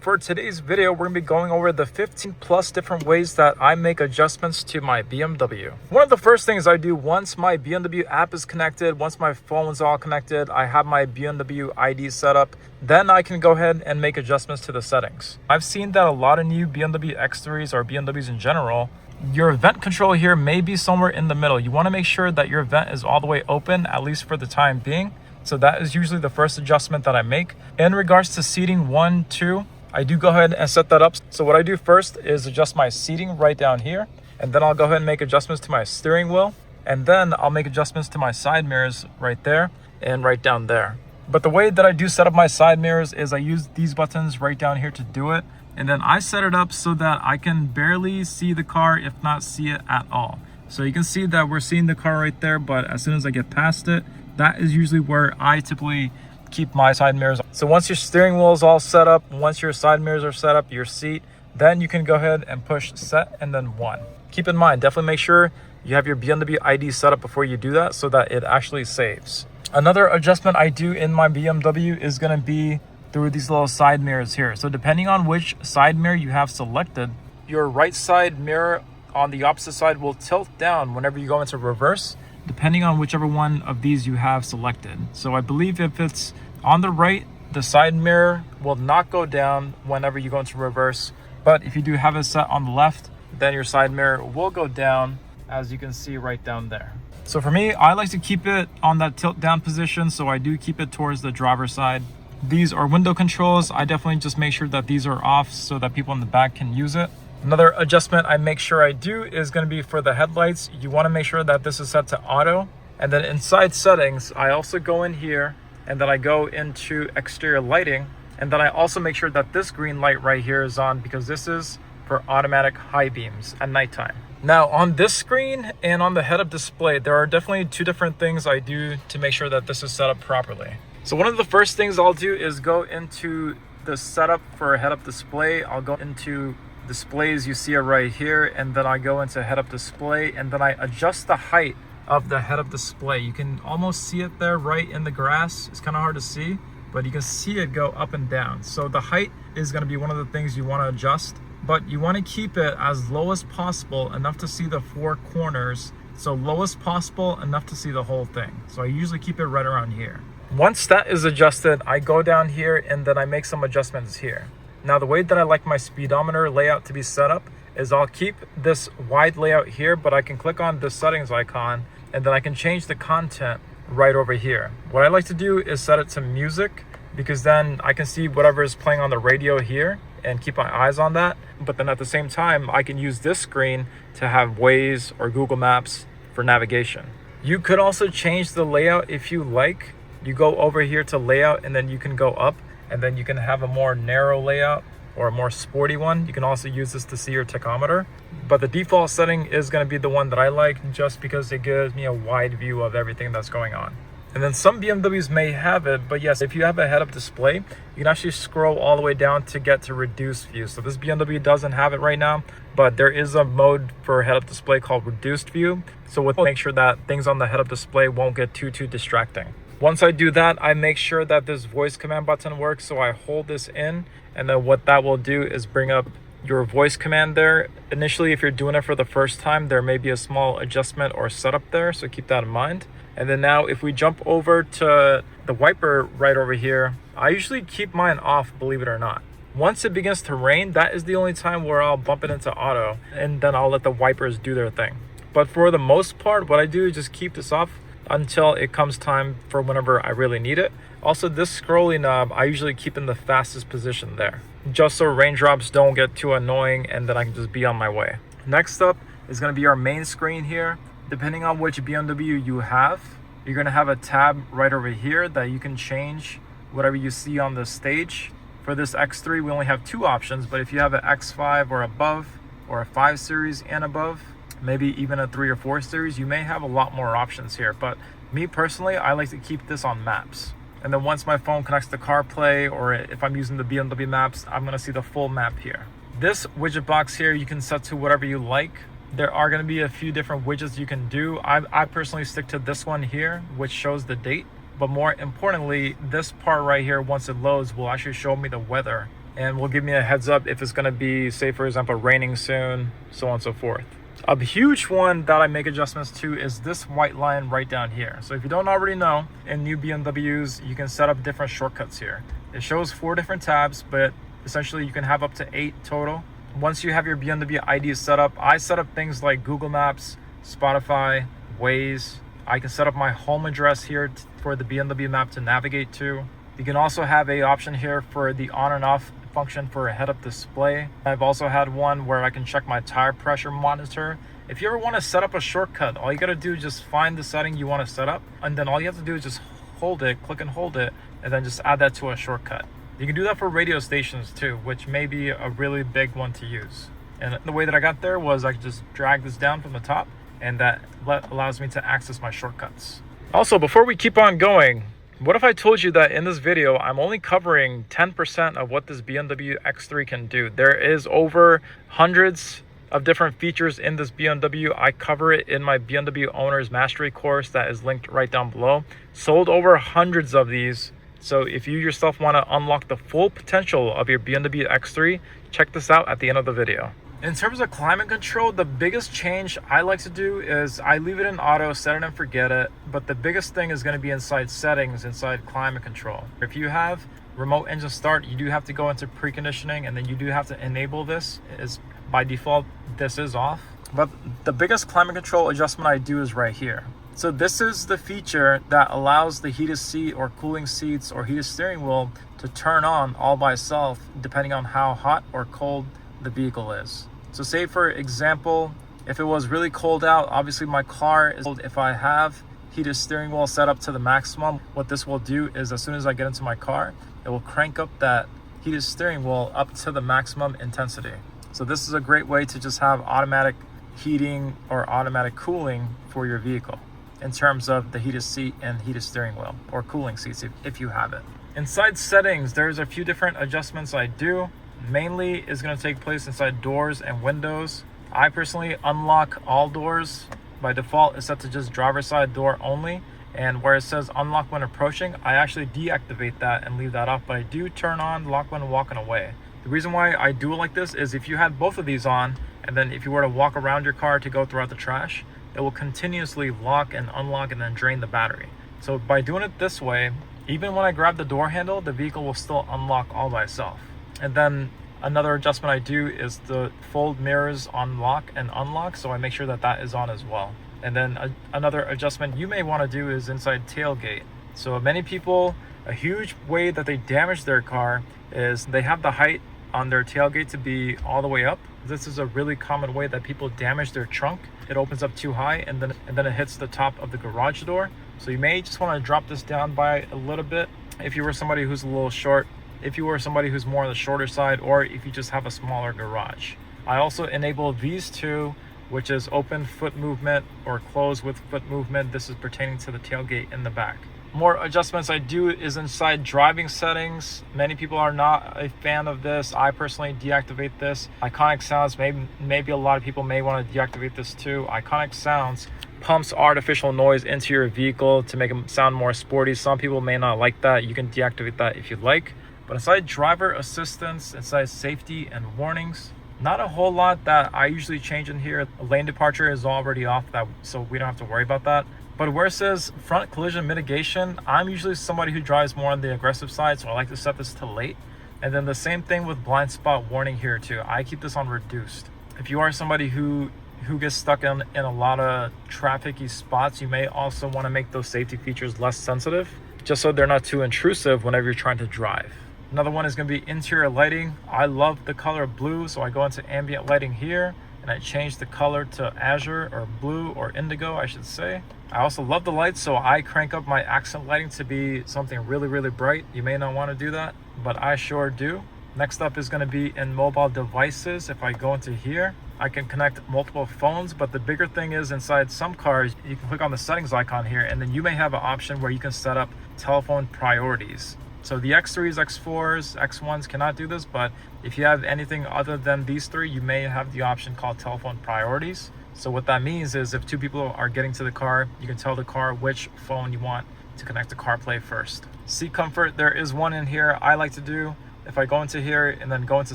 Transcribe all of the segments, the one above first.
For today's video, we're going to be going over the 15 plus different ways that I make adjustments to my BMW. One of the first things I do once my BMW app is connected, once my phone's all connected, I have my BMW ID set up, then I can go ahead and make adjustments to the settings. I've seen that a lot of new BMW X3s or BMWs in general, your vent control here may be somewhere in the middle. You want to make sure that your vent is all the way open, at least for the time being. So that is usually the first adjustment that I make. In regards to seating 1, 2, I do go ahead and set that up. So what I do first is adjust my seating right down here, and then I'll go ahead and make adjustments to my steering wheel, and then I'll make adjustments to my side mirrors right there and right down there. But the way that I do set up my side mirrors is I use these buttons right down here to do it, and then I set it up so that I can barely see the car, if not see it at all. So you can see that we're seeing the car right there, but as soon as I get past it, that is usually where I typically keep my side mirrors. So once your steering wheel is all set up, once your side mirrors are set up, your seat, then you can go ahead and push set and then 1. Keep in mind, definitely make sure you have your BMW ID set up before you do that so that it actually saves. Another adjustment I do in my BMW is going to be through these little side mirrors here. So depending on which side mirror you have selected, your right side mirror on the opposite side will tilt down whenever you go into reverse, depending on whichever one of these you have selected. So I believe if it's on the right, the side mirror will not go down whenever you go into reverse. But if you do have it set on the left, then your side mirror will go down, as you can see right down there. So for me, I like to keep it on that tilt down position, so I do keep it towards the driver's side. These are window controls. I definitely just make sure that these are off so that people in the back can use it. Another adjustment I make sure I do is going to be for the headlights. You want to make sure that this is set to auto. And then inside settings, I also go in here and then I go into exterior lighting. And then I also make sure that this green light right here is on because this is for automatic high beams at nighttime. Now on this screen and on the head-up display, there are definitely two different things I do to make sure that this is set up properly. So one of the first things I'll do is go into the setup for a head-up display. I'll go into displays, you see it right here, and then I go into head-up display and then I adjust the height of the head-up display. You can almost see it there right in the grass. It's kind of hard to see, but you can see it go up and down. So the height is going to be one of the things you want to adjust, but you want to keep it as low as possible, enough to see the 4 corners. So low as possible, enough to see the whole thing. So I usually keep it right around here. Once that is adjusted, I go down here and then I make some adjustments here. Now the way that I like my speedometer layout to be set up is I'll keep this wide layout here, but I can click on the settings icon and then I can change the content right over here. What I like to do is set it to music because then I can see whatever is playing on the radio here and keep my eyes on that. But then at the same time, I can use this screen to have Waze or Google Maps for navigation. You could also change the layout if you like. You go over here to layout and then you can go up and then you can have a more narrow layout or a more sporty one. You can also use this to see your tachometer. But the default setting is going to be the one that I like just because it gives me a wide view of everything that's going on. And then some BMWs may have it, but yes, if you have a head-up display, you can actually scroll all the way down to get to reduced view. So this BMW doesn't have it right now, but there is a mode for head-up display called reduced view. So we'll make sure that things on the head-up display won't get too distracting. Once I do that, I make sure that this voice command button works. So I hold this in, and then what that will do is bring up your voice command there. Initially, if you're doing it for the first time, there may be a small adjustment or setup there, so keep that in mind. And then now if we jump over to the wiper right over here, I usually keep mine off, believe it or not. Once it begins to rain, that is the only time where I'll bump it into auto, and then I'll let the wipers do their thing. But for the most part, what I do is just keep this off until it comes time for whenever I really need it. Also, this scrolling knob, I usually keep in the fastest position there, just so raindrops don't get too annoying and then I can just be on my way. Next up is going to be our main screen here. Depending on which BMW you have, you're going to have a tab right over here that you can change whatever you see on the stage. For this X3, we only have 2 options, but if you have an X5 or above, or a 5 series and above, maybe even a 3 or 4 series, you may have a lot more options here. But me personally, I like to keep this on maps. And then once my phone connects to CarPlay, or if I'm using the BMW maps, I'm going to see the full map here. This widget box here, you can set to whatever you like. There are going to be a few different widgets you can do. I personally stick to this one here, which shows the date. But more importantly, this part right here, once it loads, will actually show me the weather and will give me a heads up if it's going to be, say for example, raining soon, so on and so forth. A huge one that I make adjustments to is this white line right down here. So if you don't already know, in new BMWs, you can set up different shortcuts here. It shows 4 different tabs, but essentially you can have up to 8 total. Once you have your BMW ID set up, I set up things like Google Maps, Spotify, Waze. I can set up my home address here for the BMW map to navigate to. You can also have a option here for the on and off function for a head-up display. I've also had one where I can check my tire pressure monitor. If you ever want to set up a shortcut, all you got to do is just find the setting you want to set up, and then all you have to do is just hold it, click and hold it, and then just add that to a shortcut. You can do that for radio stations too, which may be a really big one to use. And the way that I got there was I could just drag this down from the top, and that allows me to access my shortcuts. Also, before we keep on going, what if I told you that in this video, I'm only covering 10% of what this BMW X3 can do? There is over hundreds of different features in this BMW. I cover it in my BMW Owner's Mastery course that is linked right down below. Sold over hundreds of these. So if you yourself want to unlock the full potential of your BMW X3, check this out at the end of the video. In terms of climate control, the biggest change I like to do is I leave it in auto, set it and forget it. But the biggest thing is going to be inside settings, inside climate control. If you have remote engine start, you do have to go into preconditioning, and then you do have to enable this. Is by default, this is off. But the biggest climate control adjustment I do is right here. So this is the feature that allows the heated seat or cooling seats or heated steering wheel to turn on all by itself, depending on how hot or cold the vehicle is. So say for example, if it was really cold out, obviously my car is cold. If I have heated steering wheel set up to the maximum, what this will do is as soon as I get into my car, it will crank up that heated steering wheel up to the maximum intensity. So this is a great way to just have automatic heating or automatic cooling for your vehicle in terms of the heated seat and heated steering wheel or cooling seats if you have it. Inside settings, there's a few different adjustments I do. Mainly is going to take place inside doors and windows. I personally unlock all doors. By default, it's set to just driver's side door only. And where it says unlock when approaching, I actually deactivate that and leave that off. But I do turn on lock when walking away. The reason why I do it like this is if you had both of these on, and then if you were to walk around your car to go throughout the trash, it will continuously lock and unlock and then drain the battery. So by doing it this way, even when I grab the door handle, the vehicle will still unlock all by itself. And then another adjustment I do is the fold mirrors on lock and unlock, so I make sure that that is on as well. And then another adjustment you may want to do is inside tailgate. So many people, a huge way that they damage their car is they have the height on their tailgate to be all the way up. This is a really common way that people damage their trunk. It opens up too high and then it hits the top of the garage door. So you may just want to drop this down by a little bit if you were somebody who's a little short, if you were somebody who's more on the shorter side, or if you just have a smaller garage. I also enable these two, which is open foot movement or close with foot movement. This is pertaining to the tailgate in the back. More adjustments I do is inside driving settings. Many people are not a fan of this. I personally deactivate this. Iconic sounds, maybe a lot of people may want to deactivate this too. Iconic sounds pumps artificial noise into your vehicle to make it sound more sporty. Some people may not like that. You can deactivate that if you'd like. But inside driver assistance, inside safety and warnings, not a whole lot that I usually change in here. Lane departure is already off, so we don't have to worry about that. But where it says front collision mitigation, I'm usually somebody who drives more on the aggressive side, so I like to set this to late. And then the same thing with blind spot warning here too. I keep this on reduced. If you are somebody who gets stuck in a lot of trafficy spots, you may also want to make those safety features less sensitive, just so they're not too intrusive whenever you're trying to drive. Another one is going to be interior lighting. I love the color blue, so I go into ambient lighting here and I change the color to azure or blue or indigo, I should say. I also love the lights, so I crank up my accent lighting to be something really, really bright. You may not want to do that, but I sure do. Next up is going to be in mobile devices. If I go into here, I can connect multiple phones, but the bigger thing is inside some cars, you can click on the settings icon here, and then you may have an option where you can set up telephone priorities. So the X3s, X4s, X1s cannot do this, but if you have anything other than these three, you may have the option called telephone priorities. So what that means is if two people are getting to the car, you can tell the car which phone you want to connect to CarPlay first. Seat comfort, there is one in here I like to do. if I go into here and then go into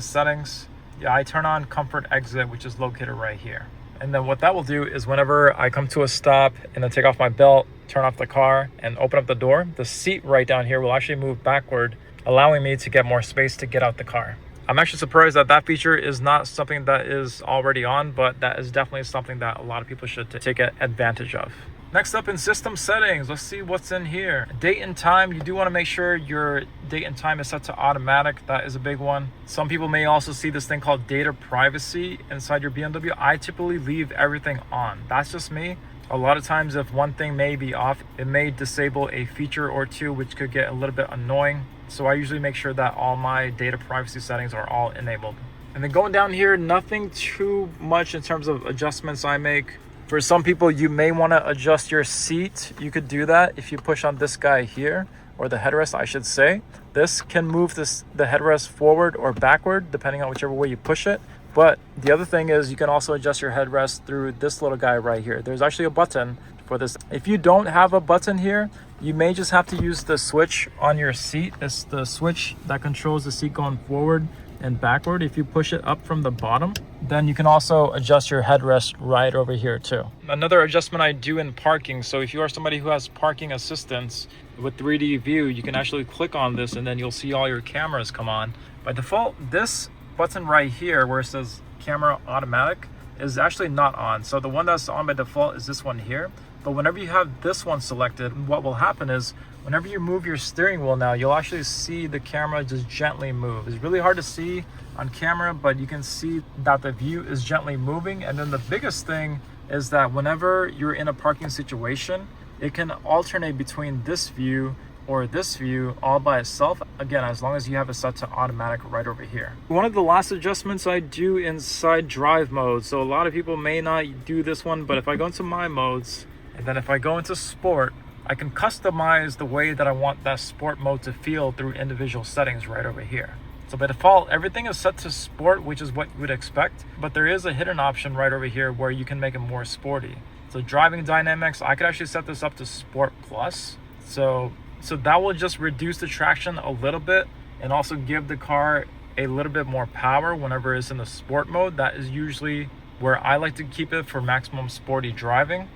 settings, yeah, I turn on comfort exit, which is located right here. And then what that will do is whenever I come to a stop and then take off my belt, turn off the car and open up the door, the seat right down here will actually move backward, allowing me to get more space to get out the car. I'm actually surprised that that feature is not something that is already on, but that is definitely something that a lot of people should take advantage of. Next up in system settings, let's see what's in here. Date and time, you do want to make sure your date and time is set to automatic. That is a big one. Some people may also see this thing called data privacy inside your BMW. I typically leave everything on. That's just me. A lot of times if one thing may be off, it may disable a feature or two, which could get a little bit annoying. So I usually make sure that all my data privacy settings are all enabled. And then going down here, nothing too much in terms of adjustments I make. For some people, you may want to adjust your seat. You could do that if you push on this guy here, or the headrest, I should say. This can move the headrest forward or backward, depending on whichever way you push it. But the other thing is you can also adjust your headrest through this little guy right here. There's actually a button for this. If you don't have a button here, you may just have to use the switch on your seat. It's the switch that controls the seat going forward and backward. If you push it up from the bottom, then you can also adjust your headrest right over here too. Another adjustment I do in parking, so if you are somebody who has parking assistance with 3D view, you can actually click on this and then you'll see all your cameras come on. By default, this button right here where it says camera automatic is actually not on. So the one that's on by default is this one here. But whenever you have this one selected, what will happen is whenever you move your steering wheel now, you'll actually see the camera just gently move. It's really hard to see on camera, but you can see that the view is gently moving. And then the biggest thing is that whenever you're in a parking situation, it can alternate between this view or this view all by itself, again, as long as you have it set to automatic right over here. One of the last adjustments I do inside drive mode, so a lot of people may not do this one, but if I go into my modes, and then if I go into sport, I can customize the way that I want that sport mode to feel through individual settings right over here. So by default, everything is set to sport, which is what you would expect, but there is a hidden option right over here where you can make it more sporty. So driving dynamics, I could actually set this up to Sport Plus. So that will just reduce the traction a little bit and also give the car a little bit more power whenever it's in the sport mode. That is usually where I like to keep it for maximum sporty driving.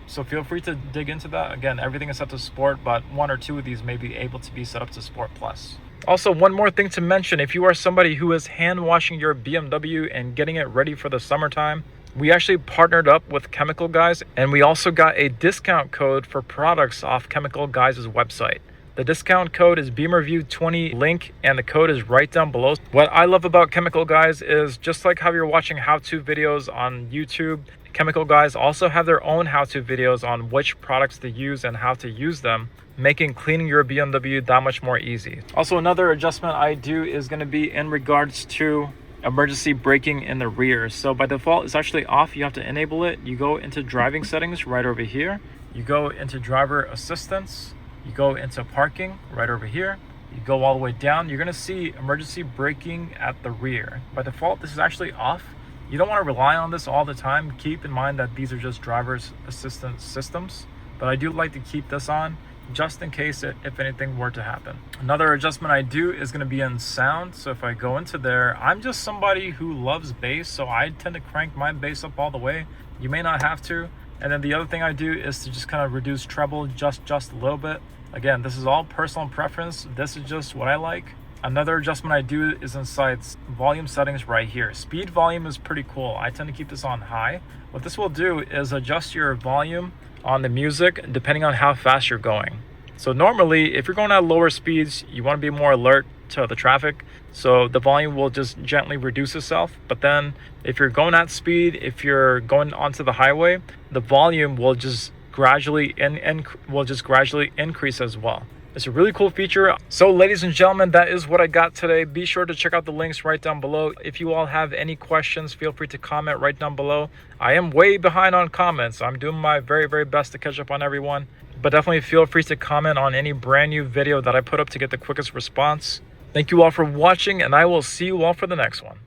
So feel free to dig into that. Again, everything is set to sport, but one or two of these may be able to be set up to Sport Plus. Also, one more thing to mention, if you are somebody who is hand washing your BMW and getting it ready for the summertime, we actually partnered up with Chemical Guys, and we also got a discount code for products off Chemical Guys' website. The discount code is BeamerView20 link, and the code is right down below. What I love about Chemical Guys is just like how you're watching how-to videos on YouTube, Chemical Guys also have their own how-to videos on which products to use and how to use them, making cleaning your BMW that much more easy. Also, another adjustment I do is going to be in regards to emergency braking in the rear. So by default, it's actually off. You have to enable it. You go into driving settings right over here. You go into driver assistance. You go into parking right over here. You go all the way down. You're going to see emergency braking at the rear. By default, this is actually off. You don't want to rely on this all the time. Keep in mind that these are just driver's assistance systems, but I do like to keep this on just in case if anything were to happen. Another adjustment I do is going to be in sound. So if I go into there, I'm just somebody who loves bass, so I tend to crank my bass up all the way. You may not have to. And then the other thing I do is to just kind of reduce treble just a little bit. Again, this is all personal preference. This is just what I like. Another adjustment I do is inside volume settings right here. Speed volume is pretty cool. I tend to keep this on high. What this will do is adjust your volume on the music depending on how fast you're going. So normally, if you're going at lower speeds, you want to be more alert to the traffic. So the volume will just gently reduce itself. But then if you're going at speed, if you're going onto the highway, the volume will just gradually increase as well. It's a really cool feature. So ladies and gentlemen, that is what I got today. Be sure to check out the links right down below. If you all have any questions, feel free to comment right down below. I am way behind on comments. I'm doing my very best to catch up on everyone. But definitely feel free to comment on any brand new video that I put up to get the quickest response. Thank you all for watching, and I will see you all for the next one.